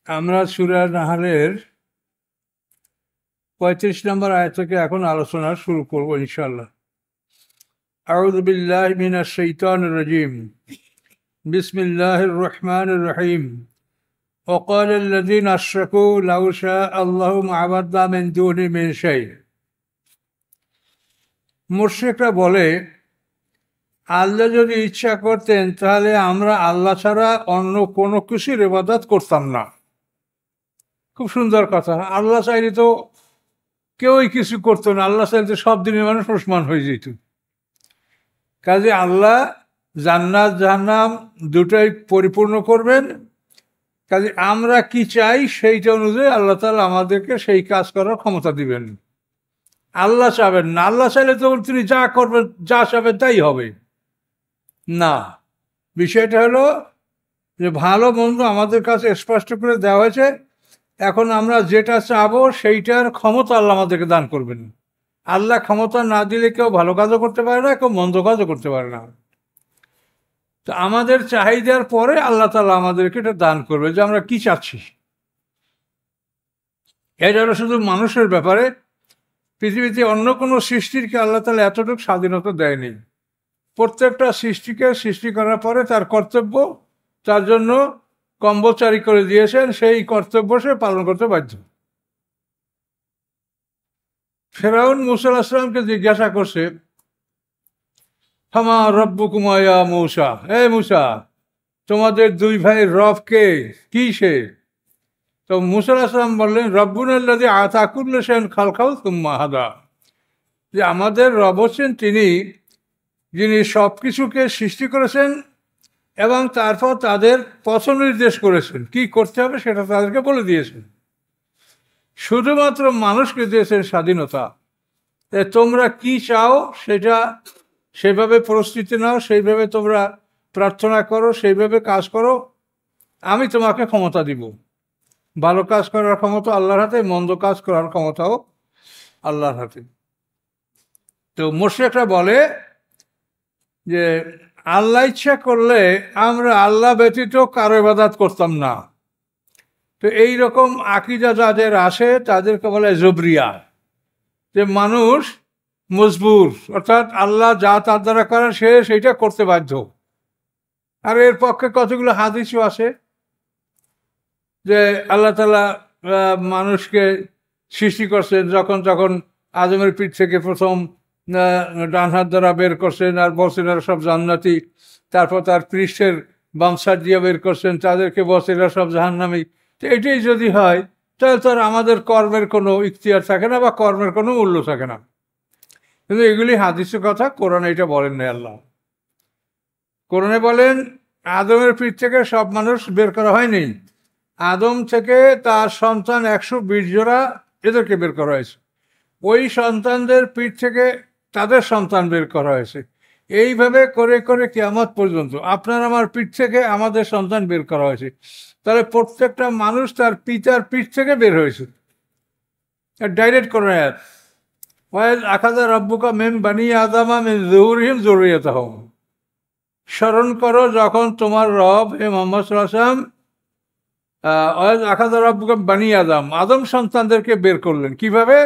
আমরা সূরা নাহলের ৩৫ নম্বর আয়াত থেকে এখন আলোচনা শুরু করব ইনশাআল্লাহ। আউযু বিল্লাহি মিনাশ শাইতানির রাজীম। বিসমিল্লাহির রহমানির রহিম। وقال الذين أشركوا لو شاء الله ما عبدنا من دونه من شيء। মুশরিকরা বলে, আল্লাহ যদি ইচ্ছা করতেন তাহলে আমরা আল্লাহ ছাড়া অন্য কোনো কিছুর ইবাদত করতাম না। খুব সুন্দর কথা। আল্লাহ চাইলে তো কেউই কিছু করতো না, আল্লাহ চাইলে তো সব দিনের মানুষ মুসলমান হয়ে যেত। কাজে আল্লাহ জান্নাত জাহান্নাম দুটোই পরিপূর্ণ করবেন। কাজে আমরা কি চাই সেইটা অনুযায়ী আল্লাহ তাআলা আমাদেরকে সেই কাজ করার ক্ষমতা দিবেন। আল্লাহ চাবেন না, আল্লাহ চাইলে তো তিনি যা করবেন, যা চাবেন তাই হবে না। বিষয়টা হলো যে ভালো মন্দ আমাদের কাছে স্পষ্ট করে দেওয়া হয়েছে। এখন আমরা যেটা চাবো সেইটার ক্ষমতা আল্লাহ আমাদেরকে দান করবেন। আল্লাহ ক্ষমতা না দিলে কেউ ভালো কাজও করতে পারে না, কেউ মন্দ কাজও করতে পারে না। তো আমাদের চাহিদার পরে আল্লাহ তাআলা আমাদেরকে এটা দান করবে যে আমরা কি চাচ্ছি। এটা হলো শুধু মানুষের ব্যাপারে। পৃথিবীতে অন্য কোনো সৃষ্টিরকে আল্লাহ তাআলা এতটুকু স্বাধীনতা দেয়নি। প্রত্যেকটা সৃষ্টিকে সৃষ্টি করার পরে তার কর্তব্য, তার জন্য কম্বল জারি করে দিয়েছেন, সেই কর্তব্য সে পালন করতে বাধ্য। ফেরাউন মূসা আলাইহিস সালামকে জিজ্ঞাসা করছে, ফামা রব্বুকুমা ইয়া মূসা, হে মূসা, তোমাদের দুই ভাইয়ের রব কে, কি সে? তো মূসা আলাইহিস সালাম বললেন, রব্বুনাল্লাযী আতা কুল্লা শাইইন খালকাহু সুম্মা হাদা, যে আমাদের রব হচ্ছেন তিনি, যিনি সব কিছুকে সৃষ্টি করেছেন এবং তারপর তাদের পথ নির্দেশ করেছেন, কি করতে হবে সেটা তাদেরকে বলে দিয়েছেন। শুধুমাত্র মানুষকে দিয়েছেন স্বাধীনতা। তোমরা কি চাও সেটা সেইভাবে প্রস্তুতি নাও, সেইভাবে তোমরা প্রার্থনা করো, সেইভাবে কাজ করো, আমি তোমাকে ক্ষমতা দিব। ভালো কাজ করার ক্ষমতা আল্লাহর হাতে, মন্দ কাজ করার ক্ষমতাও আল্লাহর হাতে। তো মুশরিকরা বলে যে আল্লাহ ইচ্ছা করলে আমরা আল্লাহ ব্যতীত কারো ইবাদত করতাম না। তো এইরকম আকীদা যাদের আসে তাদেরকে বলে জবরিয়া, যে মানুষ মজবুর, অর্থাৎ আল্লাহ যা তার দ্বারা করেন সে সেইটা করতে বাধ্য। আর এর পক্ষে কতগুলো হাদিসও আসে যে আল্লাহ তাআলা মানুষকে সৃষ্টি করছেন, যখন আদমের পিঠ থেকে প্রথম ডান হাত দ্বারা বের করছেন আর বলছেন এরা সব জান্নাতি, তারপর তার পৃষ্ঠের বাম সাইড দিয়ে বের করছেন, তাদেরকে বলছেন এরা সব জাহান্নামী। তো এটাই যদি হয় তাহলে তো আর আমাদের কর্মের কোনো ইখতিয়ার থাকে না বা কর্মের কোনো মূল্য থাকে না। কিন্তু এগুলি হাদিসের কথা, কোরআনে এটা বলেন না। আল্লাহ কোরআনে বলেন আদমের পিঠ থেকে সব মানুষ বের করা হয়নি, আদম থেকে তার সন্তান 120 জোড়া এদেরকে বের করা হয়েছে। ওই সন্তানদের পিঠ থেকে তাদের সন্তান বের করা হয়েছে। এইভাবে করে করে কিয়ামত পর্যন্ত আপনার আমার পিঠ থেকে আমাদের সন্তান বের করা হয়েছে। তাহলে প্রত্যেকটা মানুষ তার পিতার পিঠ থেকে বের হয়েছে। ডাইরেক্ট করে ওয়াইজ আখাযা রাব্বুকা মিন বানি আদামা মিন যুহুরিহিম যুররিয়াতাহুম। স্মরণ করো যখন তোমার রব হে মুহাম্মদ সাল্লাল্লাহু আলাইহি ওয়াসাল্লাম ওয়াইজ আখাযা রাব্বুকা বানি আদম, আদম সন্তানদেরকে বের করলেন কিভাবে?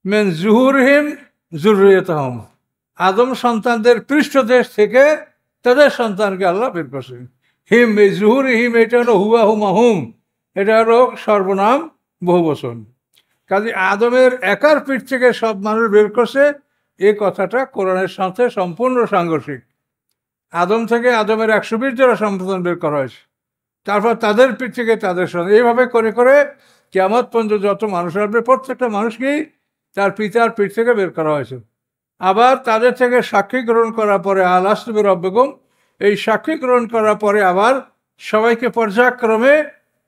মিন যুহুরিহিম যুররিয়াতাহুম, আদম সন্তানদের পৃষ্ঠদেশ থেকে তাদের সন্তানকে আল্লাহ বের করছেন। হিম এই যুহুরিহিম এটা হলো হুয়া হুমা হুম, এটা হলো সর্বনাম বহুবচন। কাজে আদমের একার পিঠ থেকে সব মানুষ বের করছে, এই কথাটা কোরআনের সাথে সম্পূর্ণ সাংঘর্ষিক। আদম থেকে আদমের 120 জোড়া সন্তান বের করা হয়েছে, তারপর তাদের পিঠ থেকে তাদের সন্তান, এইভাবে করে করে কিয়ামত পর্যন্ত যত মানুষ আসবে প্রত্যেকটা মানুষকেই তার পিতার পিঠ থেকে বের করা হয়েছে। আবার তাদের থেকে সাক্ষী গ্রহণ করার পরে আলাস্তু বিরব্বিকুম, এই সাক্ষী গ্রহণ করার পরে আবার সবাইকে পর্যায়ক্রমে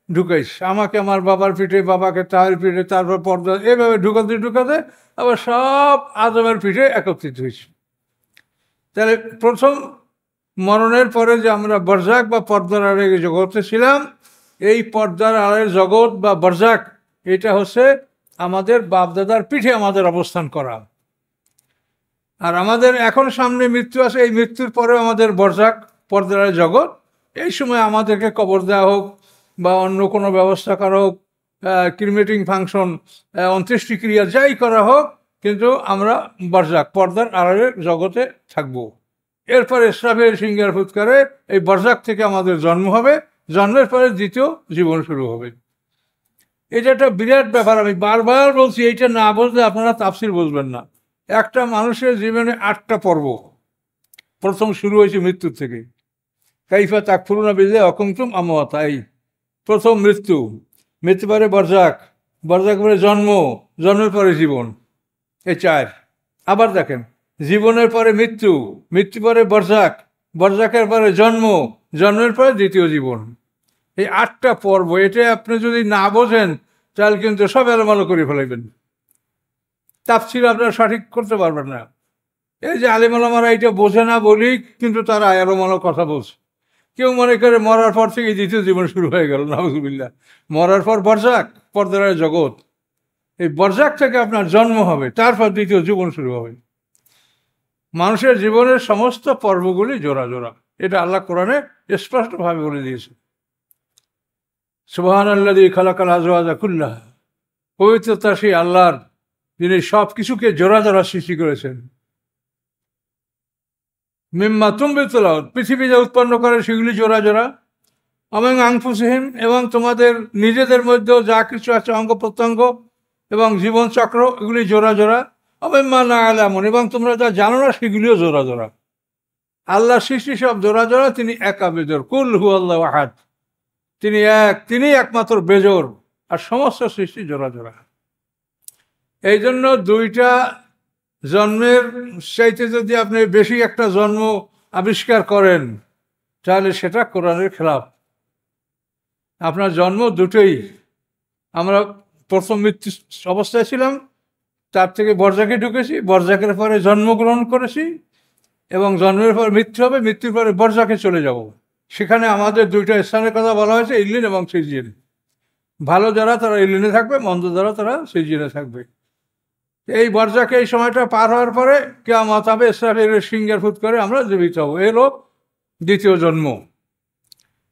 ঢুকাইস, আমাকে আমার বাবার পিঠে, বাবাকে তার পিঠে, তারপর পর্দা, এভাবে ঢুকাতে ঢুকাতে আবার সব আদমের পিঠে একত্রিত হয়েছে। তাহলে প্রথম মরণের পরে যে আমরা বরজাক বা পর্দার আড়ের জগতে ছিলাম, এই পর্দার আড়ের জগৎ বা বরজাক এটা হচ্ছে আমাদের বাপদাদার পিঠে আমাদের অবস্থান করা। আর আমাদের এখন সামনে মৃত্যু আছে, এই মৃত্যুর পরেও আমাদের বরজাক পর্দার জগৎ। এই সময় আমাদেরকে কবর দেওয়া হোক, বা অন্য কোনো ব্যবস্থা করা হোক, ক্রিমেটিং ফাংশন, অন্ত্যেষ্টিক্রিয়া যাই করা হোক, কিন্তু আমরা বরজাক পর্দার আড়ালের জগতে থাকবো। এরপরে ইসরাফিল সিংহার ফুৎকারে এই বরজাক থেকে আমাদের জন্ম হবে, জন্মের পরে দ্বিতীয় জীবন শুরু হবে। এটা একটা বিরাট ব্যাপার। আমি বারবার বলছি, এইটা না বুঝলে আপনারা তাফসির বুঝবেন না। একটা মানুষের জীবনে 8টা পর্ব। প্রথম শুরু হয়েছে মৃত্যুর থেকে। কাইফা তাকফুরুনা বিল্লাহি ওয়া কুনতুম আমওয়াতা, এই প্রথম মৃত্যু, মৃত্যু পরে বরজাক, বরজাক পরে জন্ম, জন্মের পরে জীবন, এই 4। আবার দেখেন, জীবনের পরে মৃত্যু, মৃত্যু পরে বরজাক, বরজাকের পরে জন্ম, জন্মের পরে দ্বিতীয় জীবন। এই 8টা পর্ব, এটা আপনি যদি না বোঝেন তাহলে কিন্তু সব এলোমেলো করে ফেলাইবেন, তাফসীর আপনারা সঠিক করতে পারবেন না। এই যে আলেম ওলামারা এটা বোঝে না বলি কিন্তু তারা এলোমেলো কথা বলছে। কেউ মনে করে মরার পর থেকে দ্বিতীয় জীবন শুরু হয়ে গেল, নাউজুবিল্লাহ। মরার পর বরজাক, পর্দার জগৎ, এই বরজাক থেকে আপনার জন্ম হবে, তারপর দ্বিতীয় জীবন শুরু হবে। মানুষের জীবনের সমস্ত পর্বগুলি জোড়া জোড়া, এটা আল্লাহ কোরআনে স্পষ্টভাবে বলে দিয়েছে। সুবহানাল্লাযী খালাকাল আজওয়াজা কুল্লাহা, পবিত্রতা সেই আল্লাহর, যিনি সব কিছুকে জোড়া জোড়া সৃষ্টি করেছেন। মিম্মা তুমবিতুল আরদ, পৃথিবী যা উৎপন্ন করে সেগুলি জোড়া জোড়া। মিন আনফুসিহিম, এবং তোমাদের নিজেদের মধ্যেও যা কিছু আছে, অঙ্গ প্রত্যঙ্গ এবং জীবনচক্র, এগুলি জোড়া জোড়া। মিম্মা লা ইয়ালামুন, এবং তোমরা যা জানো না সেগুলিও জোড়া জোড়া। আল্লাহ সৃষ্টি সব জোড়া জোড়া, তিনি একা বেজোর। কুল হুয়াল্লাহু আহাদ, তিনি এক, তিনি একমাত্র বেজোর, আর সমস্ত সৃষ্টি জোড়া জোড়া। এই জন্য 2টা জন্মের চাইতে যদি আপনি বেশি একটা জন্ম আবিষ্কার করেন তাহলে সেটা কোরআনের খেলাফ। আপনার জন্ম দুটোই, আমরা প্রথম মৃত্যু অবস্থায় ছিলাম, তার থেকে বরজাকে ঢুকেছি, বরজাকের পরে জন্মগ্রহণ করেছি, এবং জন্মের পর মৃত্যু হবে, মৃত্যুর পরে বরজাকে চলে যাব। সেখানে আমাদের 2টা স্থানের কথা বলা হয়েছে, ইল্লিন এবং সিজিন। ভালো যারা তারা ইল্লিনে থাকবে, মন্দ যারা তারা সিজিনে থাকবে। এই বরজাকে এই সময়টা পার হওয়ার পরে কিয়ামত হবে, ইসরাফিলের সিংহার ফুৎ করে আমরা জীবিত হব। এলো দ্বিতীয় জন্ম,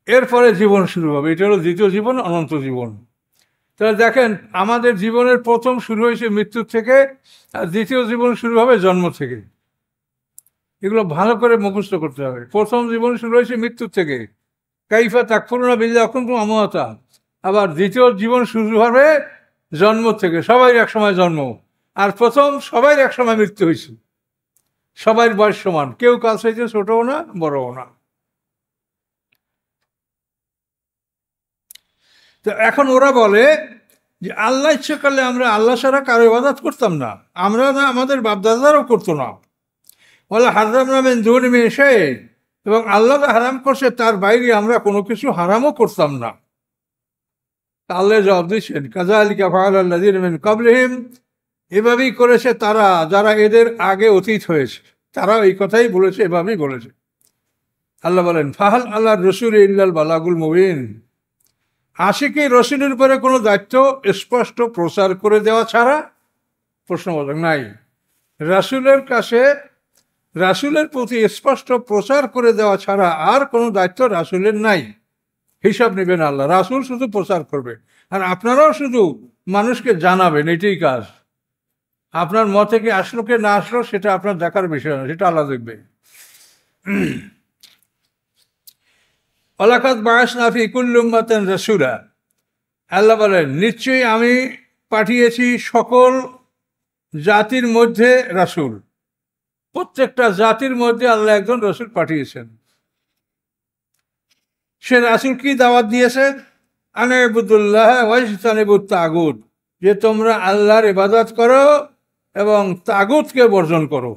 এরপরে জীবন শুরু হবে। এটা হলো দ্বিতীয় জীবন, অনন্ত জীবন। তাহলে দেখেন, আমাদের জীবনের প্রথম শুরু হয়েছে মৃত্যুর থেকে, আর দ্বিতীয় জীবন শুরু হবে জন্ম থেকে। এগুলো ভালো করে মুখস্থ করতে হবে। প্রথম জীবন শুরু হয়েছে মৃত্যুর থেকে, কাইফা তাকফুরুনা বিল্লাহি ওয়া কুনতুম আমওয়াতা। আবার দ্বিতীয় জীবন শুরু হবে জন্ম থেকে, সবাই একসময় জন্ম, আর প্রথম সবাই একসময় মৃত্যু হয়েছে। সবাই বয়স সমান, কেউ কাল চাইতে ছোটও না বড়ও না। তো এখন ওরা বলে যে আল্লাহ ইচ্ছে করলে আমরা আল্লাহ ছাড়া কারো ইবাদত করতাম না, আমরা না, আমাদের বাপদাদারাও করতো না। বলে হারামনা মিন দুনি মিন শাই, এবং আল্লাহ হারাম করছে তার বাইরে আমরা কোনো কিছু হারামও করতাম না। আল্লাহ জবাব দিচ্ছেন, কাযালিকা ফাআলাল্লাযীনা মিন ক্বাবলিহিম, এভাবেই করেছে তারা যারা এদের আগে অতীত হয়েছে, তারাও এই কথাই বলেছে, এভাবেই বলেছে। আল্লাহ বলেন, ফাহাল আল্লাহ রসুল ইল্লাল বালাগুল মুবিন, আসে কি রসুলের উপরে কোনো দায়িত্ব স্পষ্ট প্রচার করে দেওয়া ছাড়া? প্রশ্নবোধক নাই। রাসূলের কাছে, রাসূলের প্রতি স্পষ্ট প্রচার করে দেওয়া ছাড়া আর কোনো দায়িত্ব রাসূলের নাই। হিসাব নেবেন আল্লাহ, রাসূল শুধু প্রচার করবে, আর আপনারাও শুধু মানুষকে জানাবেন, এটাই কাজ। আপনার মতে কি আসলো কে না আসলো সেটা আপনার দেখার বিষয় না, সেটা আল্লাহ দেখবে। ওয়ালাকাদ বাআসনা ফি কুল্লি উম্মাতিন রাসূলা, আল্লাহ বলেন, নিশ্চয়ই আমি পাঠিয়েছি সকল জাতির মধ্যে রাসূল। প্রত্যেকটা জাতির মধ্যে আল্লাহ একজন রাসূল পাঠিয়েছেন। সে রাসূল কি দাওয়াত দিয়েছে? আনা ইবুদুল্লাহ ওয়াজতানিবুত তাগুত, যে তোমরা আল্লাহর ইবাদত করো এবং তাগুতকে বর্জন করো।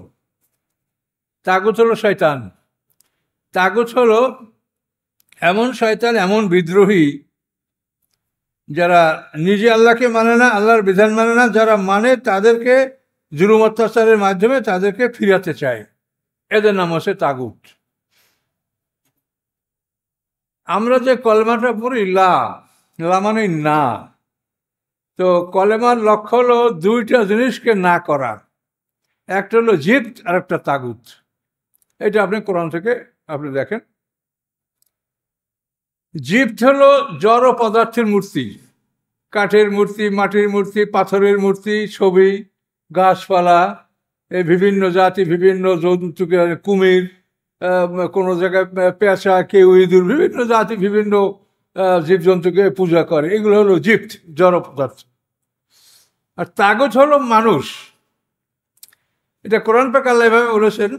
তাগুত হলো শয়তান। তাগুত হলো এমন শয়তান, এমন বিদ্রোহী যারা নিজে আল্লাহকে মানে না, আল্লাহর বিধান মানে না, যারা মানে তাদেরকে জুলুম অত্যাচারের মাধ্যমে তাদেরকে ফিরাতে চায়, এদের নাম হচ্ছে তাগুত। আমরা যে কলেমাটা পড়ি, লা মানে না, তো কলেমার লক্ষ্য হলো 2টা জিনিসকে না করা, একটা হলো জিদ আর একটা তাগুত। এটা আপনি কোরআন থেকে আপনি দেখেন। জিপ্ত হলো জড় পদার্থের মূর্তি, কাঠের মূর্তি, মাটির মূর্তি, পাথরের মূর্তি, ছবি, গাছপালা, এই বিভিন্ন জাতি, বিভিন্ন জন্তুকে, কুমির, কোনো জায়গায় পেঁচা, কেউ ইঁদুর, বিভিন্ন জাতি বিভিন্ন জীবজন্তুকে পূজা করে, এগুলো হলো জিপ্ত, জড় পদার্থ। আর তাগুত হলো মানুষ। এটা কোরআন পাক আল্লাহ এভাবে বলেছেন,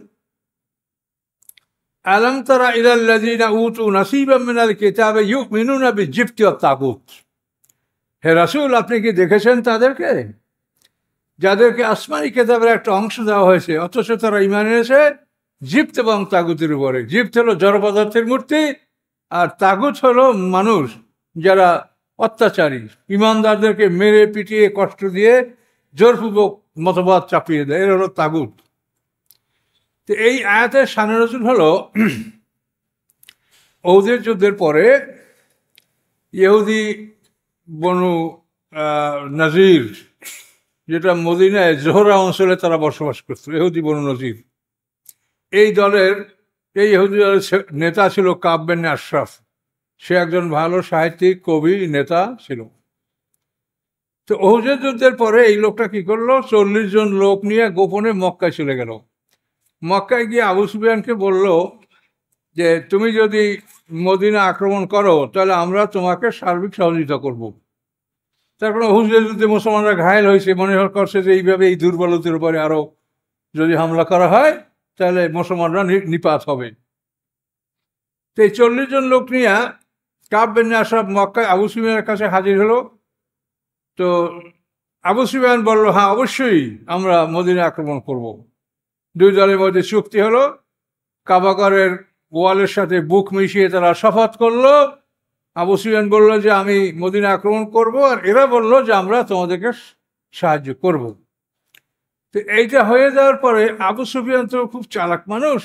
আলাম তারা ইলাল্লাযীনা উতু নাসীবাম মিনাল কিতাবি ইউমিনুনা বিজিবতি ওয়াত তাগুত। হে রাসূল, আপনি কি দেখেছেন তাদেরকে যাদেরকে আসমানি কিতাবের একটা অংশ দেওয়া হয়েছে, অথচ তারা ঈমান এনেছে জিপ্ত এবং তাগুতের উপরে। জিপ্ত হলো জড় পদার্থের মূর্তি, আর তাগুত হলো মানুষ যারা অত্যাচারী, ইমানদারদেরকে মেরে পিটিয়ে কষ্ট দিয়ে জোরপূর্বক মতবাদ চাপিয়ে দেয়, এর হলো তাগুত। তো এই আয়াতের শানে নজুল হলো উহুদের যুদ্ধের পরে ইহুদি বনু নজির, যেটা মদিনায় জোহরা অঞ্চলে তারা বসবাস করত, ইহুদি বনু নজির, এই ইহুদি দলের নেতা ছিল কাব বিন আশরাফ। সে একজন ভালো সাহিত্যিক, কবি, নেতা ছিল। তো উহুদের যুদ্ধের পরে এই লোকটা কি করলো, 40 জন লোক নিয়ে গোপনে মক্কায় চলে গেল। মক্কায় গিয়ে আবু সুফিয়ানকে বলল যে তুমি যদি মদিনা আক্রমণ করো তাহলে আমরা তোমাকে সার্বিক সহযোগিতা করব। তারপরে উহুদের যুদ্ধে মুসলমানরা ঘায়েল হয়েছে, মনে করছে যে এইভাবে এই দুর্বলতার উপরে আরো যদি হামলা করা হয় তাহলে মুসলমানরা নিপাত হবে। তো এই 40 জন লোক নিয়ে কাব বিন আশরাফ মক্কায় আবু সুফিয়ানের কাছে হাজির হলো। তো আবু সুফিয়ান বলল, হ্যাঁ অবশ্যই আমরা মদিনা আক্রমণ করব। দুই দলের মধ্যে চুক্তি হলো, কাবাগরের ওয়ালের সাথে বুক মিশিয়ে তারা শপথ করলো। আবু সুফিয়ান বলল যে আমি মদিনা আক্রমণ করব, আর এরা বলল যে আমরা তোমাদেরকে সাহায্য করব। তো এইটা হয়ে যাওয়ার পরে আবু সুফিয়ান তো খুব চালাক মানুষ,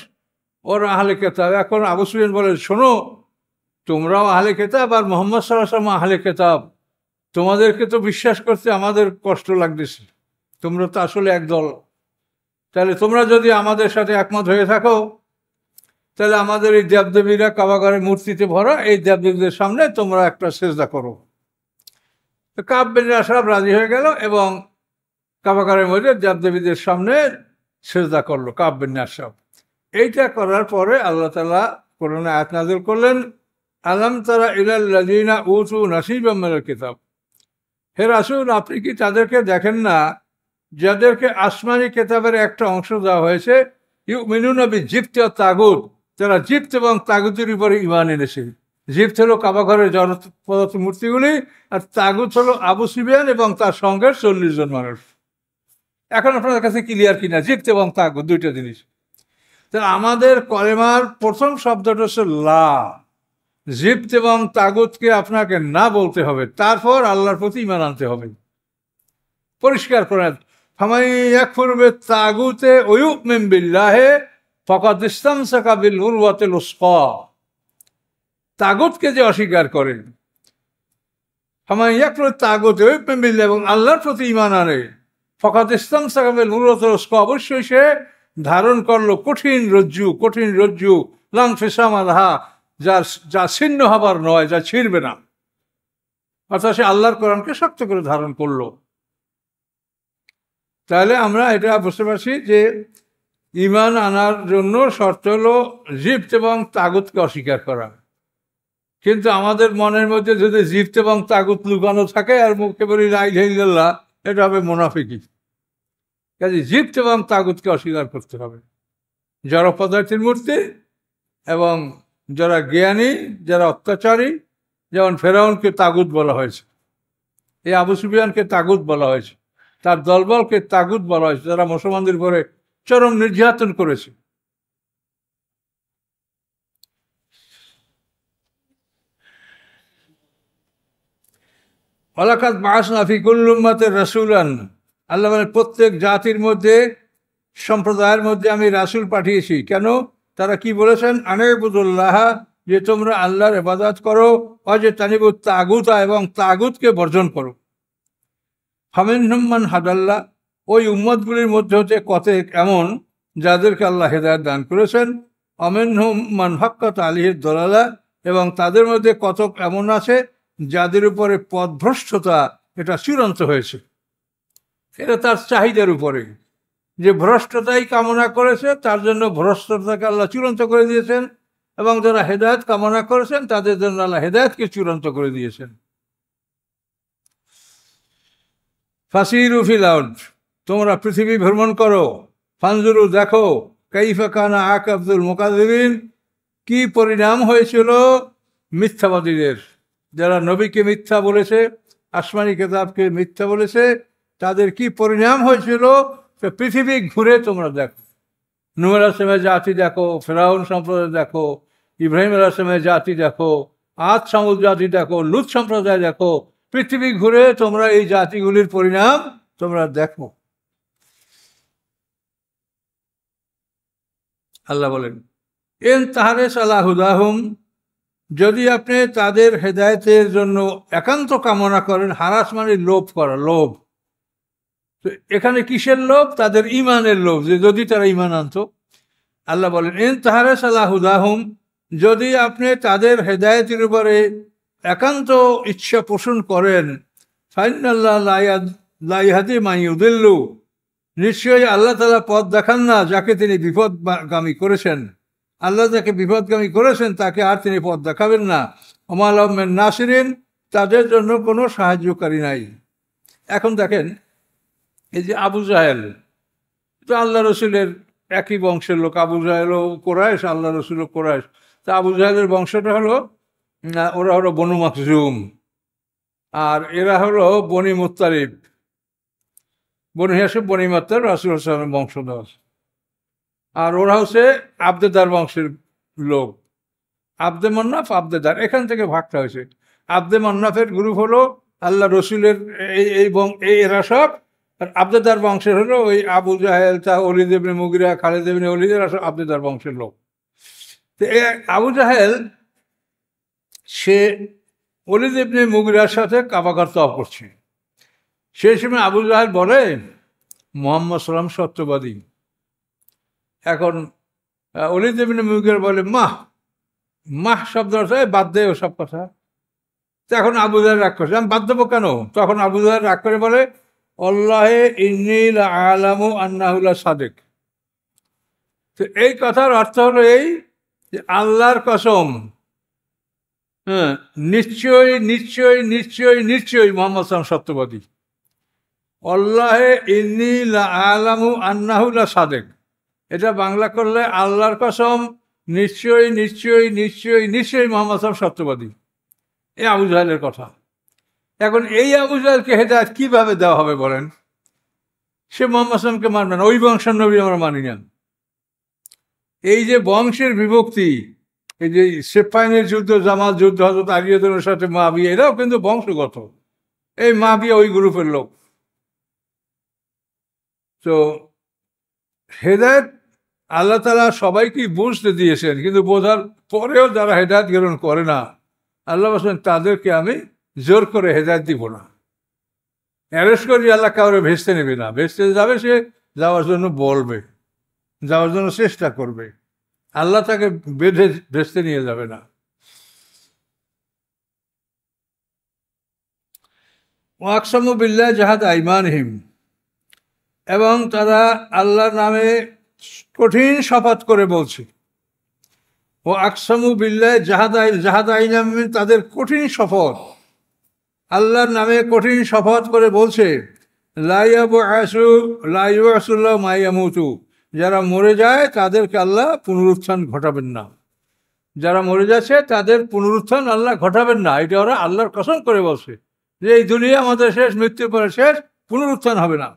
ওরা আহলে কেতাব। এখন আবু সুফিয়ান বলে, শোনো, তোমরাও আহলে কেতাব আর মুহাম্মদ সাল্লাল্লাহু আলাইহি ওয়াসাল্লাম আহলে কেতাব, তোমাদেরকে তো বিশ্বাস করতে আমাদের কষ্ট লাগতেছে, তোমরা তো আসলে একদল। তাহলে তোমরা যদি আমাদের সাথে একমত হয়ে থাকো তাহলে আমাদের এই দেবদেবীরা কাবাগরের মূর্তিতে ভরা, এই দেবদেবীদের সামনে তোমরা একটা সেজদা করো। তো কাব বিন আশরাফ রাজি হয়ে গেল এবং কাবাগরের মধ্যে দেবদেবীদের সামনে সেজদা করলো কাব বিন আশরাফ। এইটা করার পরে আল্লাহ তাআলা কোরআনে আয়াত নাযিল করলেন, আলাম তারা ইলাল্লাযীনা উতু নাসীবাম মিনাল কিতাব। হে রাসূল, আপনি কি তাদেরকে দেখেন না যাদেরকে আসমানি কিতাবের একটা অংশ দেওয়া হয়েছে, ইউমিনুনা বিজিবতি ওয়াত তাগুত, তারা জিপ্ত এবং তাগুতের উপরে ঈমান এনেছে। জিপ্ত হলো কাবাঘরের জড় পদার্থ মূর্তিগুলি, আর তাগুত হলো আবু সুফিয়ান এবং তার সঙ্গে 40 জন মানুষ। এখন আপনাদের কাছে ক্লিয়ার কিনা জিপ্ত এবং তাগুত দুইটা জিনিস? তাহলে আমাদের কলেমার প্রথম শব্দটা হচ্ছে লা। জিপ্ত এবং তাগুতকে আপনাকে না বলতে হবে, তারপর আল্লাহর প্রতি ঈমান আনতে হবে। পরিষ্কার করেন, ফামান ইয়াকফুর বিত-তাগুতি ওয়া ইউমিন বিল্লাহি ফাকাদ ইসতামসাকা বিল উরওয়াতিল উসকা। তাগুতকে যে অস্বীকার করে, ফামান ইয়াকফুর বিত-তাগুতি ওয়া ইউমিন বিল্লাহি, এবং আল্লাহর প্রতি ঈমান আনে, ফাকাদ ইসতামসাকা বিল উরওয়াতিল উসকা, অবশ্যই সে ধারণ করলো কঠিন রজ্জু লা ইনফিসামা লাহা, যা ছিন্ন হবার নয়, যা ছিঁড়বে না। অর্থাৎ সে আল্লাহর কোরআনকে শক্ত করে ধারণ করলো। তাহলে আমরা এটা বুঝতে পারছি যে ঈমান আনার জন্য শর্ত হলো জিপ্ত এবং তাগুতকে অস্বীকার করা। কিন্তু আমাদের মনের মধ্যে যদি জিপ্ত এবং তাগুত লুকানো থাকে আর মুখে বলি লা ইলাহা ইল্লাল্লাহ, এটা হবে মুনাফিকি। কাজে জিপ্ত এবং তাগুতকে অস্বীকার করতে হবে। জড় পদার্থের মূর্তি এবং যারা জ্ঞানী, যারা অত্যাচারী, যেমন ফেরাউনকে তাগুত বলা হয়েছে, এই আবু সুফিয়ানকে তাগুত বলা হয়েছে, তার দলবলকে তাগুত বলা হয়েছে, যারা মুসলমানদের উপরে চরম নির্যাতন করেছে। ওয়ালাকাদ বা'আসনা ফি কুল্লি উম্মাতিন রাসূলান, আল্লাহ বলেন প্রত্যেক জাতির মধ্যে, সম্প্রদায়ের মধ্যে আমি রাসূল পাঠিয়েছি। কেন? তারা কি বলেছেন? আনিবুদুল্লাহ, যে তোমরা আল্লাহর ইবাদত করো, ওয়াজতানিবুত তাগুতা, এবং তাগুতকে বর্জন করো। ফামিনহুম মান হাদাল্লাহ, ওই উম্মতগুলির মধ্যে হতে কতক এমন যাদেরকে আল্লাহ হেদায়েত দান করেছেন। ওয়ামিনহুম মান হাক্কাত আলাইহিদ দালালা, এবং তাদের মধ্যে কতক এমন আছে যাদের উপরে পথভ্রষ্টতা এটা চূড়ান্ত হয়েছে। এটা তার চাহিদার উপরে, যে ভ্রষ্টতাই কামনা করেছে তার জন্য ভ্রষ্টতাকে আল্লাহ চূড়ান্ত করে দিয়েছেন, এবং যারা হেদায়েত কামনা করেছেন তাদের জন্য আল্লাহ হেদায়েতকে চূড়ান্ত করে দিয়েছেন। ফাসিরু ফিল আরদ, তোমরা পৃথিবী ভ্রমণ করো, ফানজুরু দেখো, কাইফা কানা আকিবাতুল মুকাজ্জিবিন, কি পরিণাম হয়েছিল মিথ্যাবাদীদের। যারা নবীকে মিথ্যা বলেছে, আসমানি কিতাবকে মিথ্যা বলেছে, তাদের কি পরিণাম হয়েছিল পৃথিবী ঘুরে তোমরা দেখো। নূহ আলাইহিস সালামের জাতি দেখো, ফেরাউন সম্প্রদায় দেখো, ইব্রাহিম আলাইহিস সালামের জাতি দেখো, আদ সামুদ জাতি দেখো, লূত সম্প্রদায় দেখো। পৃথিবী ঘুরে তোমরা এই জাতিগুলির পরিণাম তোমরা দেখো। আল্লাহ বলেন, ইন তাহরিস আলা হুদাহুম, যদি আপনি তাদের হেদায়েতের জন্য একান্ত কামনা করেন। হারাস মানে লোভ করা, লোভ। তো এখানে কিসের লোভ? তাদের ইমানের লোভ, যে যদি তারা ইমান আনতো। আল্লাহ বলেন, ইন তাহরিস আলা হুদাহুম, যদি আপনি তাদের হেদায়েতের উপরে একান্ত ইচ্ছা পোষণ করেন, ফাইনাল্লাহ লা ইয়াহদি মান ইউদিল্লু, নিশ্চয়ই আল্লাহ তাআলা পথ দেখান না যাকে তিনি বিপদগামী করেছেন। আল্লাহ যাকে বিপদগামী করেছেন তাকে আর তিনি পথ দেখাবেন না। ওমা লাহুম মিন নাসিরিন, তাদের জন্য কোনো সাহায্যকারী নাই। এখন দেখেন, এই যে আবু জাহেল, তো আল্লাহ রসুলের একই বংশের লোক। আবু জাহেলও কোরাইশ, আল্লাহ রসুলও কোরাইশ। তা আবু জাহেলের বংশটা হলো, ওরা হলো বনু মাখজুম, আর এরা হলো বনি মুত্তালিব। বনু হাশিম, বনি মুত্তালিব রাসূলুল্লাহ সাল্লাল্লাহু আলাইহি ওয়াসাল্লামের বংশধর। আর ওরা হচ্ছে আব্দেদার বংশের লোক। আব্দে মান্নাফ, আব্দেদার, এখান থেকে ভাগটা হয়েছে। আব্দে মান্নাফের গ্রুপ হলো আল্লাহ রসুলের এই এরা সব। আর আব্দেদার বংশের হলো ওই আবু জাহেল, তা ওলীদ ইবনে মুগিরা, খালিদ ইবনে ওলীদ, এরা সব আব্দেদার বংশের লোক। তো আবু জাহেল সে ওলীদ ইবনে মুগিরার সাথে কাবাগর তওয়াফ করছে। সেই সময় আবু জাহেল বলে মুহাম্মদ সাল্লাম সত্যবাদী। এখন ওলীদ ইবনে মুগিরা বলে মাহ শব্দ বাদ দেয় ওসব কথা। তো এখন আবু জাহেল রাগ করছে, আমি বাদ দেবো কেন? তখন আবু জাহেল রাগ করে বলে, আল্লাহে ইন্নী লা আ'লামু আন্নাহু লা সাদিক। তো এই কথার অর্থ হলো এই যে আল্লাহর কসম, নিশ্চয়ই নিশ্চয়ই নিশ্চয়ই নিশ্চয়ই মুহাম্মদ সাল্লাল্লাহু আলাইহি ওয়াসাল্লাম সত্যবাদী। আল্লাহে ইন্নী লা আ'লামু আন্নাহু লা সাদিক, এটা বাংলা করলে আল্লাহর কসম নিশ্চয়ই নিশ্চয়ই নিশ্চয়ই নিশ্চয়ই মুহাম্মদ সাল্লাল্লাহু আলাইহি ওয়াসাল্লাম সত্যবাদী। এই আবু জাহেলের কথা। এখন এই আবু জাহেলকে হেদায়েত কিভাবে দেওয়া হবে বলেন? সে মুহাম্মদ সাল্লাল্লাহু আলাইহি ওয়াসাল্লামকে মানবে না, ওই বংশের নবী আমরা মানি না। এই যে বংশের বিভক্তি, এই যে সিফফাইনের যুদ্ধ, জামাল যুদ্ধ, হযরত আলীর সাথে মুআবিয়া, এরাও কিন্তু বংশগত। এই মুআবিয়া ওই গ্রুপের লোক। তো হেদায়েত আল্লাহ তাআলা সবাইকেই বুঝতে দিয়েছেন, কিন্তু বোঝার পরেও যারা হেদায়েত গ্রহণ করে না, আল্লাহ বলেন তাদেরকে আমি জোর করে হেদায়েত দিব না। অ্যারেস্ট করি আল্লাহ কাউরে ভেস্তে নেবে না। ভেস্তে যাবে, সে যাওয়ার জন্য বলবে, যাওয়ার জন্য চেষ্টা করবে, আল্লাহ তাকে বেঁধে ভেস্তে নিয়ে যাবে না। ওয়াকসামু বিল্লাহ জাহাদ আইমানহিম, এবং তারা আল্লাহর নামে কঠিন শপথ করে বলছে। ও আকসামু বিল্লাহ জাহাদ আইনাম, তাদের কঠিন শপথ, আল্লাহর নামে কঠিন শপথ করে বলছে, লা ইয়াবআসুল্লাহু মা ইয়ামুতু, যারা মরে যায় তাদেরকে আল্লাহ পুনরুত্থান ঘটাবেন না। যারা মরে যাচ্ছে তাদের পুনরুত্থান আল্লাহ ঘটাবেন না, এটা ওরা আল্লাহর কসম করে বলছে যে এই দুনিয়া আমাদের শেষ, মৃত্যুর পরে শেষ, পুনরুত্থান হবে না।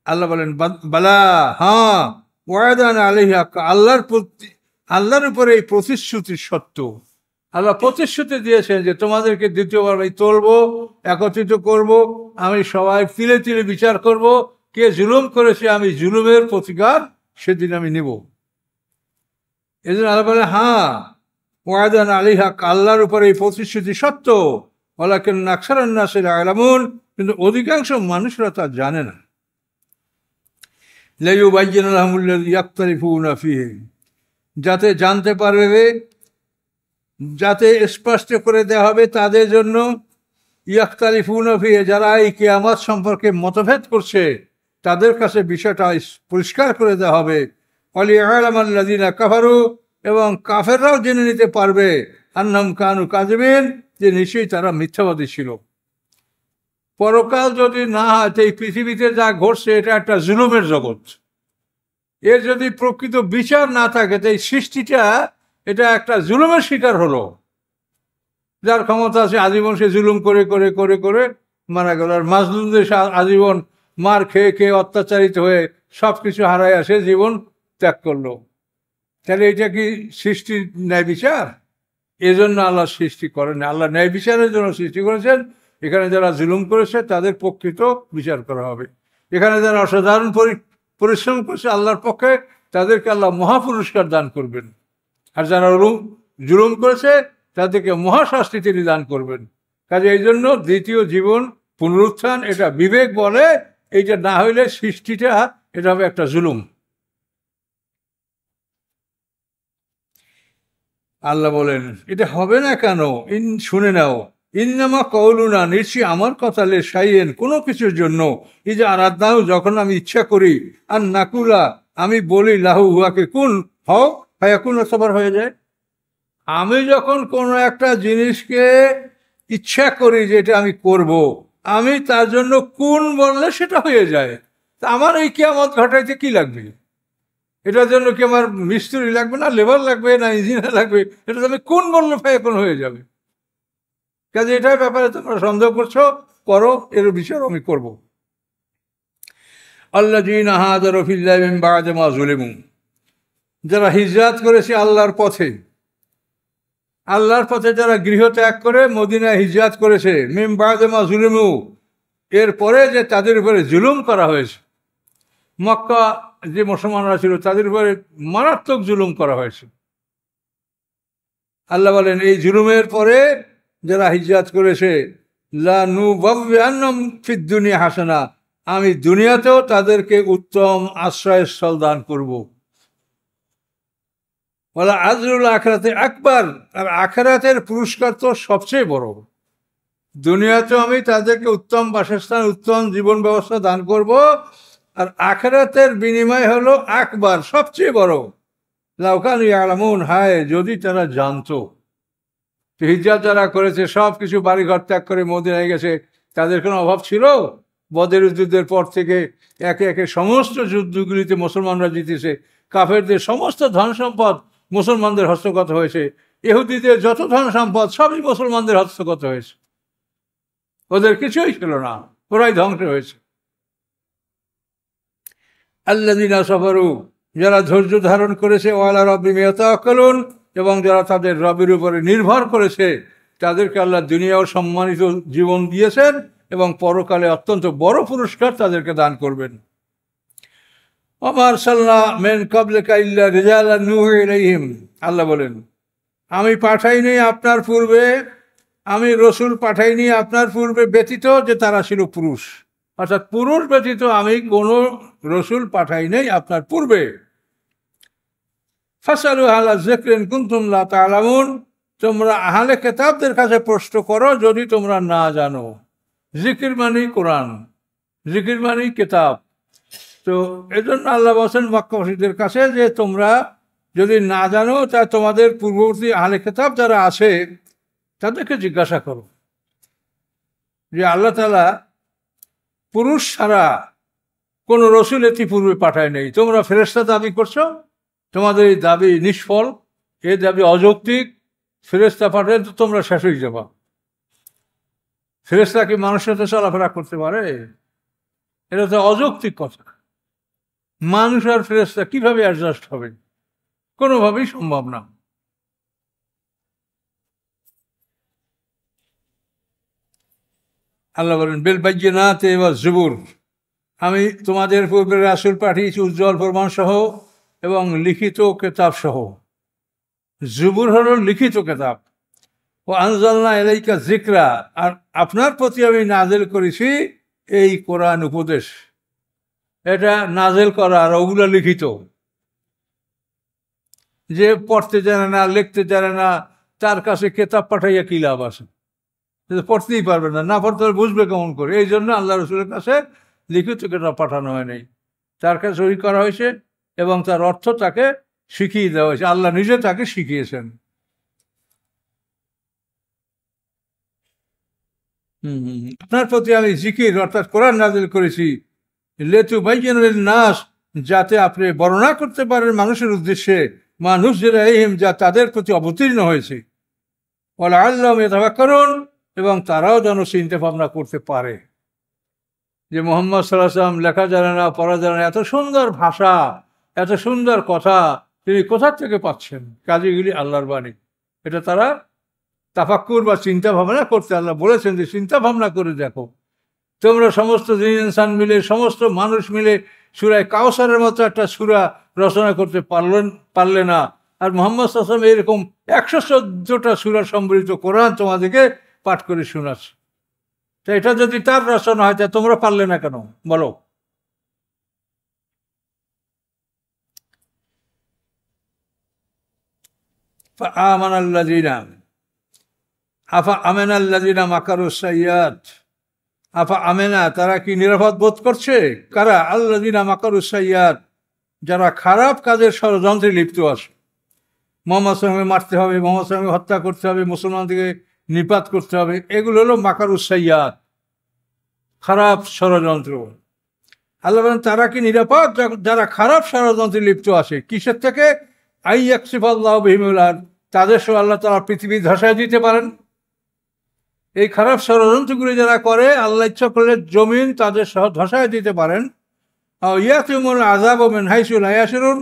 আল্লাহ বলেন, বালা, হ্যাঁ, ওয়াদান আলাইহি হাক্কা, আল্লাহর উপরে এই প্রতিশ্রুতি সত্য। আল্লাহ প্রতিশ্রুতি দিয়েছেন যে তোমাদেরকে দ্বিতীয়বার আমি তুলবো, একত্রিত করব, আমি সবাই তিলে তিলে বিচার করব, কে জুলুম করেছে আমি জুলুমের প্রতিকার সেদিন আমি নেব। এই জন্য আল্লাহ বলে, হ্যাঁ, ওয়াদান আলাইহি হাক্কা, আল্লাহর উপরে এই প্রতিশ্রুতি সত্য। ওয়ালাকিন্না আকসারান নাসি লা ইয়ালামুন, কিন্তু অধিকাংশ মানুষরা তা জানে না। লাইয়ুবায়্যিনা লাহুমুল্লাযী ইয়াখতালিফুনা ফীহি, যাতে জানতে পারবে যাতে স্পষ্ট করে দেওয়া হবে তাদের জন্য ইয়াখতালিফুনা ফিহি, যারা এই কিয়ামত সম্পর্কে মতভেদ করছে তাদের কাছে বিষয়টা পরিষ্কার করে দেওয়া হবে। ওয়ালিয়ালামাল্লাযিনা কাফারু, এবং কাফেররাও জেনে নিতে পারবে আন্নাহুম কানু কাযিবিন, যে নিশ্চয়ই তারা মিথ্যাবাদী ছিল। পরকাল যদি না হয়, এই পৃথিবীতে যা ঘটছে এটা একটা জুলুমের জগৎ। এর যদি প্রকৃত বিচার না থাকে, তো এই সৃষ্টিটা এটা একটা জুলুমের শিকার হলো। যার ক্ষমতা আছে আজীবন সে জুলুম করে করে করে করে মারা গেল, আর মাজলুমদের আজীবন মার খেয়ে খেয়ে অত্যাচারিত হয়ে সব কিছু হারায় আসে জীবন ত্যাগ করলো। তাহলে এটা কি সৃষ্টির ন্যায় বিচার? এজন্য আল্লাহ সৃষ্টি করেন, আল্লাহ ন্যায় বিচারের জন্য সৃষ্টি করেছেন। এখানে যারা জুলুম করেছে তাদের প্রকৃত বিচার করা হবে। এখানে যারা অসাধারণ পরিশ্রম করেছে আল্লাহর পক্ষে, তাদেরকে আল্লাহ মহাপুরস্কার দান করবেন। আর যারা জুলুম করেছে তাদেরকে মহাশাস্তি তিনি দান করবেন। কাজে এই জন্য দ্বিতীয় জীবন পুনরুত্থান, এটা বিবেক বলে। এইটা না হইলে সৃষ্টিটা এটা হবে একটা জুলুম। আল্লাহ বলেন এটা হবে না কেন? শুনে নাও, ইন্নামা কওলুনা, নিশ্চয়ই আমার কথা লে শাইয়েন, কোনো কিছুর জন্য, এই যে আরাধনাও, যখন আমি ইচ্ছা করি, আর নাকুলা, আমি বলি লাহু হুয়াকে কুন হও, ফায়াকুন সবার হয়ে যায়। আমি যখন কোনো একটা জিনিসকে ইচ্ছা করি যে এটা আমি করব, আমি তার জন্য কুন বললে সেটা হয়ে যায়। তা আমার এই কিয়ামত ঘটাইতে কি লাগবে? এটার জন্য কি আমার মিস্ত্রি লাগবে, না লেবার লাগবে, না ইঞ্জিনিয়ার লাগবে? এটা আমি কোন বললে ফায়াকুন হয়ে যাবে। কাজে এটার ব্যাপারে তোমরা সন্দেহ করছো, করো, এর বিচার আমি করব। আল্লাযীনা হাজারু ফিল্লাহি মিন বা'দি মা যুলিমু, যারা হিজরত করেছে আল্লাহর পথে, আল্লাহর পথে যারা গৃহ ত্যাগ করে মদিনায় হিজরত করেছে, মিন বা'দি মা যুলিমু, এরপরে যে তাদের উপরে জুলুম করা হয়েছে, মক্কা যে মুসলমানরা ছিল তাদের উপরে মারাত্মক জুলুম করা হয়েছে। আল্লাহ বলেন এই জুলুমের পরে যারা হিজরত করেছে, লানুবাওয়িআন্নাহুম ফিদ দুনিয়া হাসানা, আমি দুনিয়াতেও তাদেরকে উত্তম আশ্রয়স্থল দান করব। ওয়ালা আজরুল আখিরাতে আকবার, আর আখিরাতের পুরস্কার তো সবচেয়ে বড়। দুনিয়াতেও আমি তাদেরকে উত্তম বাসস্থান, উত্তম জীবন ব্যবস্থা দান করব, আর আখিরাতের বিনিময় হলো আকবার, সবচেয়ে বড়। লাউ কানু ইয়ালামুন, হায় যদি তারা জানতো। হিজরত যারা করেছে সব কিছু বাড়িঘর ত্যাগ করে মদিনায় গেছে, তাদের কোনো অভাব ছিল? বদরের যুদ্ধের পর থেকে একে একে সমস্ত যুদ্ধগুলিতে মুসলমানরা জিতেছে। কাফেরদের সমস্ত ধন সম্পদ মুসলমানদের হস্তগত হয়েছে। ইহুদিদের যত ধন সম্পদ সবই মুসলমানদের হস্তগত হয়েছে। ওদের কিছুই ছিল না, ওরাই ধ্বংস হয়েছে। আল্লাযীনা সাবারু, যারা ধৈর্য ধারণ করেছে, ওয়ালা রাব্বিহিম ইয়াতাওয়াক্কালুন, এবং যারা তাদের রবের উপরে নির্ভর করেছে, তাদেরকে আল্লাহ দুনিয়াও সম্মানিত জীবন দিয়েছেন এবং পরকালে অত্যন্ত বড় পুরস্কার তাদেরকে দান করবেন। ওমা আরসালনা মিন ক্বাবলিকা ইল্লা রিজালান নূহী ইলাইহিম, আল্লাহ বলেন আমি পাঠাইনি আপনার পূর্বে, আমি রসুল পাঠাইনি আপনার পূর্বে ব্যতীত যে তারা ছিল পুরুষ, অর্থাৎ পুরুষ ব্যতীত আমি কোনো রসুল পাঠাই নাই আপনার পূর্বে। ফাসআলু আহলা যিকরি ইন কুনতুম লা তা'লামুন, তোমরা আহলে কিতাবদের কাছে প্রশ্ন করো যদি তোমরা না জানো। জিকির মানে কোরআন, জিকির মানে কিতাব। তো এজন্য আল্লাহ বলেন মক্কাবাসীদের কাছে যে তোমরা যদি না জানো তা তোমাদের পূর্ববর্তী আহলে কিতাব যারা আছে তাদেরকে জিজ্ঞাসা করো যে আল্লাহ তাআলা পুরুষ ছাড়া কোন রসুল ইতিপূর্বে পাঠায় নেই। তোমরা ফেরেশতা দাবি করছো, তোমাদের এই দাবি নিষ্ফল, এই দাবি অযৌক্তিক। ফেরেশতা পাঠায় তো তোমরা শেষ হয়ে যাবা। ফেরেশতা কি মানুষের সাথে চলাফেরা করতে পারে? এটা তো অযৌক্তিক কথা। মানুষ আর ফেরেশতা কিভাবে অ্যাডজাস্ট হবে? কোনোভাবেই সম্ভব না। আল্লাহ বলেন বিল বায়্যিনাতি ওয়াজ জুবুর, আমি তোমাদের পূর্বে রাসূল পাঠিয়েছি উজ্জ্বল প্রমাণ সহ এবং লিখিত কিতাব সহ। জুবুর হলো লিখিত কিতাব। ও আনজালনা ইলাইকা যিকরা, আর আপনার প্রতি আমি নাযিল করেছি এই কোরআন উপদেশ। এটা নাযিল করা আর ওগুলো লিখিত। যে পড়তে জানে না, লিখতে জানে না, তার কাছে কেতাব পাঠাইয়া কি লাভ আছে? পড়তেই পারবে না, না পড়তে বুঝবে কেমন করে? এই জন্য আল্লাহ রসুলের কাছে লিখিত কেতাব পাঠানো হয় নাই, তার কাছে সহি করা হয়েছে এবং তার অর্থ তাকে শিখিয়ে দেওয়া হয়েছে, আল্লাহ নিজে তাকে শিখিয়েছেন। আপনার প্রতি আমি জিকির অর্থাৎ কোরআন নাযিল করেছি লিতুবাইয়িনা নাস, যাতে আপনি বর্ণনা করতে পারেন মানুষের উদ্দেশ্যে, মানুষ যারা যা তাদের প্রতি অবতীর্ণ হয়েছে, ওয়ালাআল্লাহুম ইয়াতাফাক্কারুন, এবং তারাও যেন চিন্তা ভাবনা করতে পারে যে মুহাম্মদ সাল্লাল্লাহু আলাইহি ওয়াসাল্লাম লেখা জানে না, পড়া জানে না, এত সুন্দর ভাষা, এত সুন্দর কথা তিনি কোথা থেকে পাচ্ছেন? কাজীগুলি আল্লাহর বাণী। এটা তারা তাফাক্কুর বা চিন্তা ভাবনা করতে, আল্লাহ বলেছেন যে চিন্তা ভাবনা করে দেখো। তোমরা সমস্ত জিন ইনসান মিলে, সমস্ত মানুষ মিলে সূরা কাউসারের মতো একটা সূরা রচনা করতে পারলে না, আর মুহাম্মদ সাল্লাল্লাহু আলাইহি ওয়াসাল্লাম এরকম 114টা সূরা সম্বলিত কোরআন তোমাদেরকে পাঠ করে শোনাচ্ছে। তো এটা যদি তার রচনা হয়, তা তোমরা পারলে না কেন বলো? তারা কি নিরাপদ বোধ করছে? কারা? আল্লাযিনা মাকারুস সাইয়্যাত, যারা খারাপ কাজের ষড়যন্ত্রে লিপ্ত আছে। মুহাম্মদ সাল্লাল্লাহু আলাইহি ওয়াসাল্লামকে মারতে হবে, মুহাম্মদ সাল্লাল্লাহু আলাইহি ওয়াসাল্লামকে হত্যা করতে হবে, মুসলমানদেরকে নিপাত করতে হবে, এগুলো হলো মাকারুস সাইয়্যাত, খারাপ ষড়যন্ত্র। আল্লাহ বলেন তারা কি নিরাপদ? যারা খারাপ ষড়যন্ত্রে লিপ্ত আছে। কিসের থেকে? আইয়াকসিফাল্লাহু বিহিমুল আরদ, তাদের সহ আল্লাহ তাআলা পৃথিবী ধসায় দিতে পারেন। এই খারাপ ষড়যন্ত্রগুলি যারা করে, আল্লাহ ইচ্ছা করলে জমিন তাদের সহ ধসায় দিতে পারেন। ইয়াতিমুল আযাব মিন হাইসু লা ইয়াশউরুন,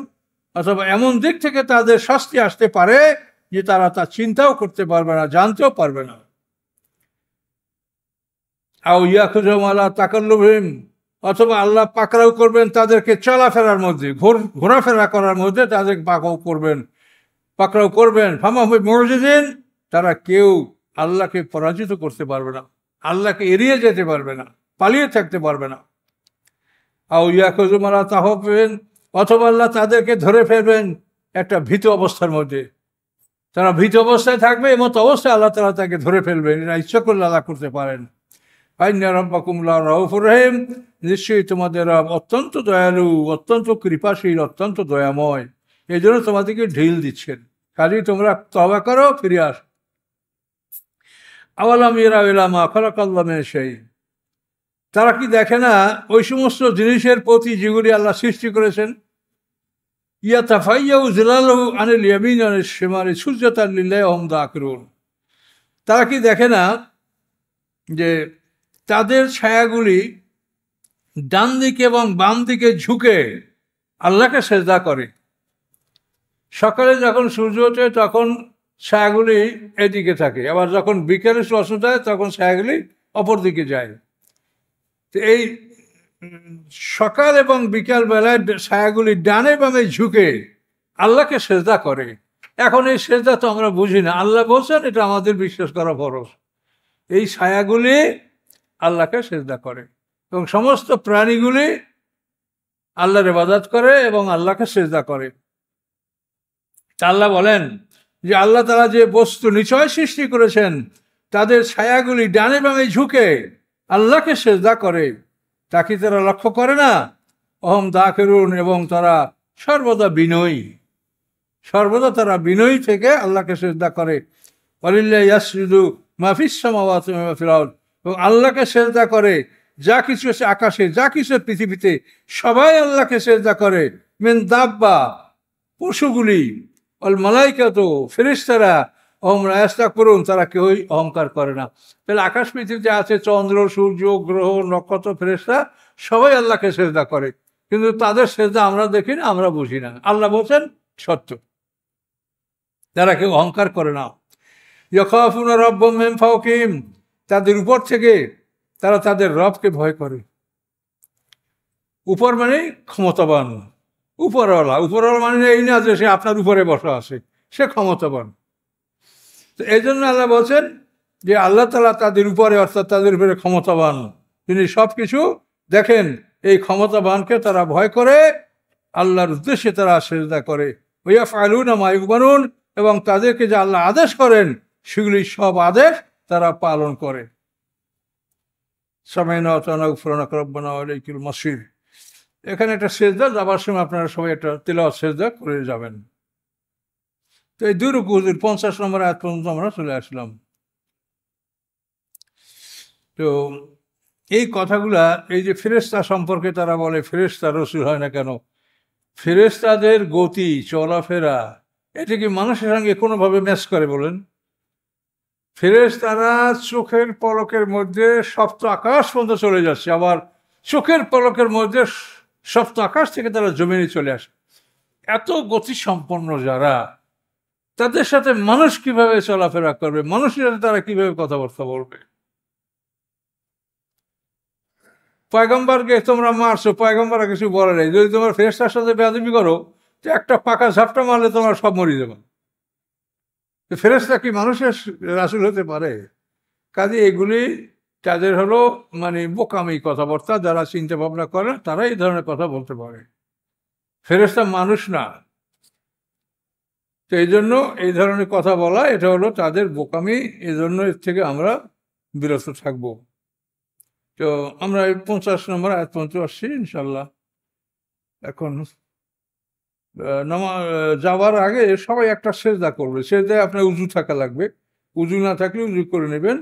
অথবা এমন দিক থেকে তাদের শাস্তি আসতে পারে যে তারা তা চিন্তাও করতে পারবে না, জানতেও পারবে না। আও ইয়াখুযুহুম আলা তাকাল্লুবিহিম, অথবা আল্লাহ পাকড়াও করবেন তাদেরকে চলাফেরার মধ্যে, ঘোরাফেরা করার মধ্যে তাদের পাকড়াও করবেন। ফামা হুম মুজিজিন, তারা কেউ আল্লাহকে পরাজিত করতে পারবে না, আল্লাহকে এড়িয়ে যেতে পারবে না, পালিয়ে থাকতে পারবে না। আও ইয়াখুযুহুম আলা তাখাউফিন, অথবা আল্লাহ তাদেরকে ধরে ফেলবেন একটা ভীত অবস্থার মধ্যে, তারা ভীত অবস্থায় থাকবে, এমতো অবস্থায় আল্লাহ তাআলা তাকে ধরে ফেলবেন। এরা ইচ্ছা করলে আল্লাহ করতে পারেন। ইন্না রাব্বাকুম লারাউফুর রহিম, নিশ্চয়ই তোমাদের রব অত্যন্ত দয়ালু, অত্যন্ত কৃপাশীল, অত্যন্ত দয়াময়, এই জন্য তোমাদেরকে ঢিল দিচ্ছেন। কাজেই তোমরা তওবা করো, ফিরে আস। আওয়ালাম ইয়ারাউ ইলা মা খালাকাল্লাহু মিন শাই, তারা কি দেখে না ওই সমস্ত জিনিসের প্রতি যেগুলি আল্লাহ সৃষ্টি করেছেন? ইয়াতাফায়্যাউ যিলালুহু আনিল ইয়ামিন ওয়ানিশ শিমালি সুজদাতান লিল্লাহি ওয়া হুম দাকিরুন, তারা কি দেখে না যে তাদের ছায়াগুলি ডান দিকে এবং বাম দিকে ঝুঁকে আল্লাহকে সেজদা করে? সকালে যখন সূর্য ওঠে তখন ছায়াগুলি এদিকে থাকে, আবার যখন বিকেলে অস্ত যায় তখন ছায়াগুলি অপর দিকে যায়। তো এই সকাল এবং বিকাল বেলায় ছায়াগুলি ডানে বামে ঝুঁকে আল্লাহকে সেজদা করে। এখন এই সেজদা তো আমরা বুঝি না, আল্লাহ বলছেন এটা আমাদের বিশ্বাস করা ফরজ। এই ছায়াগুলি আল্লাহকে সেজদা করে এবং সমস্ত প্রাণীগুলি আল্লাহর ইবাদত করে এবং আল্লাহকে সেজদা করে। আল্লাহ বলেন যে আল্লাহ তাআলা যে বস্তু নিশ্চয় সৃষ্টি করেছেন, তাদের ছায়াগুলি ডানে বামে ঝুঁকে আল্লাহকে সেজদা করে, তা কি তারা লক্ষ্য করে না? অহম দাকিরুন, এবং তারা সর্বদা বিনয়ী, সর্বদা তারা বিনয়ী থেকে আল্লাহকে সেজদা করে। ওয়ালিল্লাহি ইয়াসজুদু মা ফিস সামাওয়াতি ওয়া মা ফিল আরদ, এবং আল্লাহকে সেজদা করে যা কিছু আছে আকাশে, যা কিছু পৃথিবীতে, সবাই আল্লাহকে সেজদা করে। মিন দাব্বা, পশুগুলি, অল মালাইকাতু, ফেরেশতারা, ওহুম লা ইস্তাকবিরুন, তারা কেউই অহংকার করে না। তাহলে আকাশ পৃথিবীতে আছে চন্দ্র, সূর্য, গ্রহ, নক্ষত্র, ফেরেশতা, সবাই আল্লাহকে সেজদা করে, কিন্তু তাদের সেজদা আমরা দেখি না, আমরা বুঝি না। আল্লাহ বলছেন সত্য, তারা কেউ অহংকার করে না। ইয়াখাফুনা রাব্বাহুম মিন ফাওকিহিম, তাদের উপর থেকে তারা তাদের রবকে ভয় করে। উপর মানে ক্ষমতাবান, উপরওয়ালা। উপরওয়ালা মানে এই না যে সে আপনার উপরে বসা আছে, সে ক্ষমতাবান। তো এই জন্য আল্লাহ বলছেন যে আল্লাহ তাআলা তাদের উপরে, অর্থাৎ তাদের উপরে ক্ষমতাবান, তিনি সব কিছু দেখেন। এই ক্ষমতাবানকে তারা ভয় করে, আল্লাহর উদ্দেশ্যে তারা সেজদা করে। ওয়াফআলুনা মা ইউমারুন, এবং তাদেরকে যে আল্লাহ আদেশ করেন সেগুলি সব আদেশ তারা পালন করে। সামাইনা ওয়াতানা গুফরানাক রব্বানা ওয়া ইলাইকাল মাসির। এখানে একটা সেজদা, যাবার সময় আপনারা সবাই একটা তিলাওয়াত সেজদা করে যাবেন। তো এই দুই রুকু 50 নম্বর আয়াত পর্যন্ত আমরা চলে আসলাম। তো এই কথাগুলা, এই যে ফেরেশতা সম্পর্কে তারা বলে ফেরেশতা রসুল হয় না কেন, ফেরেশতাদের গতি চলাফেরা এটা কি মানুষের সঙ্গে কোনোভাবে ম্যাচ করে বলেন? ফেরেশতারা চোখের পলকের মধ্যে সপ্ত আকাশ পর্যন্ত চলে যাচ্ছে, আবার চোখের পলকের মধ্যে সপ্ত আকাশ থেকে তারা জমিনে চলে আসে। এত গতি সম্পন্ন যারা, তাদের সাথে মানুষ কিভাবে চলাফেরা করবে, মানুষের সাথে তারা কিভাবে কথাবার্তা বলবে? পয়গম্বরকে তোমরা মারছো, পয়গম্বররা কিছু বলে নাই। যদি তোমার ফেরেশতার সাথে বেয়াদবি করো তো একটা পাকা ঝাপটা মারলে তোমার সব মরে যাবে। ফেরেশতা কি মানুষের রাসূল হতে পারে? কাজে এগুলি তাদের হলো মানে বোকামি কথাবার্তা। যারা চিন্তা ভাবনা করে তারা এই ধরনের কথা বলতে পারে, ফেরেশতা মানুষ না। তো এই জন্য এই ধরনের কথা বলা এটা হলো তাদের বোকামি, এই জন্য এর থেকে আমরা বিরত থাকব। তো আমরা 50 নম্বর আয়াত পর্যন্ত আসছি ইনশাল্লাহ। এখন যাওয়ার আগে সবাই একটা সেজদা করবে। সেজদায় আপনার উজু থাকা লাগবে, উজু না থাকলে উজু করে নেবেন।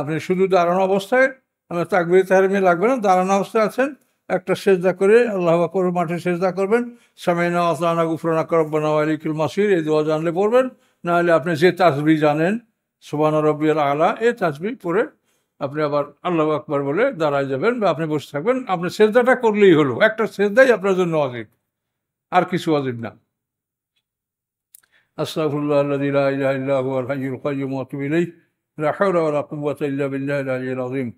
আপনি শুধু দাঁড়ানো অবস্থায়, আমরা তাকবীরে তাহরিমে লাগবে না, দাঁড়ানো অবস্থায় আছেন, একটা সেজদা করে আল্লাহু আকবার মাঠে সেজদা করবেন। সামাইনা ওয়াতানা গুফরানাক রব্বানা ওয়া ইলাইকাল মাসির, এই দোয়া জানলে পড়বেন। না হলে আপনি যে তাসবিহ জানেন সুবহান রাব্বিয়াল আলা, এই তাসবিহ পড়ে আপনি আবার আল্লাহু আকবার বলে দাঁড়ায় যাবেন বা আপনি বসে থাকবেন। আপনি সেজদাটা করলেই হলো, একটা সেজদাই আপনার জন্য ওয়াজিব, আর কিছু ওয়াজিব না। আস্তাগফিরুল্লাহ আল্লাযী লা ইলাহা ইল্লা হুয়াল হাইয়ুল কাইয়্যুম ওয়া আতুবু ইলাইহি, লা হাওলা ওয়া লা কুওয়াতা ইল্লা বিল্লাহিল আলিয়্যিল আযীম।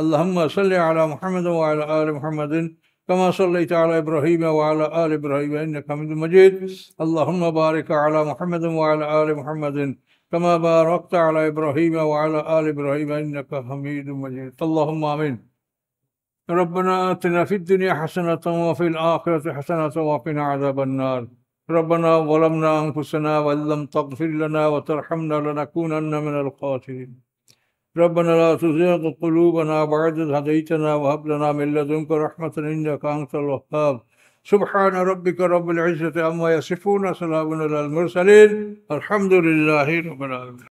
আল্লাহুম্মা সাল্লি আলা মুহাম্মাদ ওয়া আলা আলি মুহাম্মাদিন কামা সাল্লাইতা আলা ইব্রাহিম ওয়া আলা আলি ইব্রাহিম ইন্নাকা হামিদুম মাজিদ। আল্লাহুম্মা বারিক আলা মুহাম্মাদ ওয়া আলা আলি মুহাম্মাদিন কামা বারাকতা আলা ইব্রাহিম ওয়া আলা আলি ইব্রাহিম ইন্নাকা হামিদুম মাজিদ। আল্লাহুম্মা আমিন। ربنا آتنا في الدنيا حسنة وفي الآخرة حسنة وقنا عذاب النار. ربنا ظلمنا أنفسنا وإن لم تغفر لنا وترحمنا لنكونن من الخاسرين. ربنا لا تزغ قلوبنا بعد إذ هديتنا وهب لنا من لدنك رحمة إنك أنت الوهاب. سبحان ربك رب العزة عما يصفون، سلام على المرسلين، الحمد لله رب العالمين.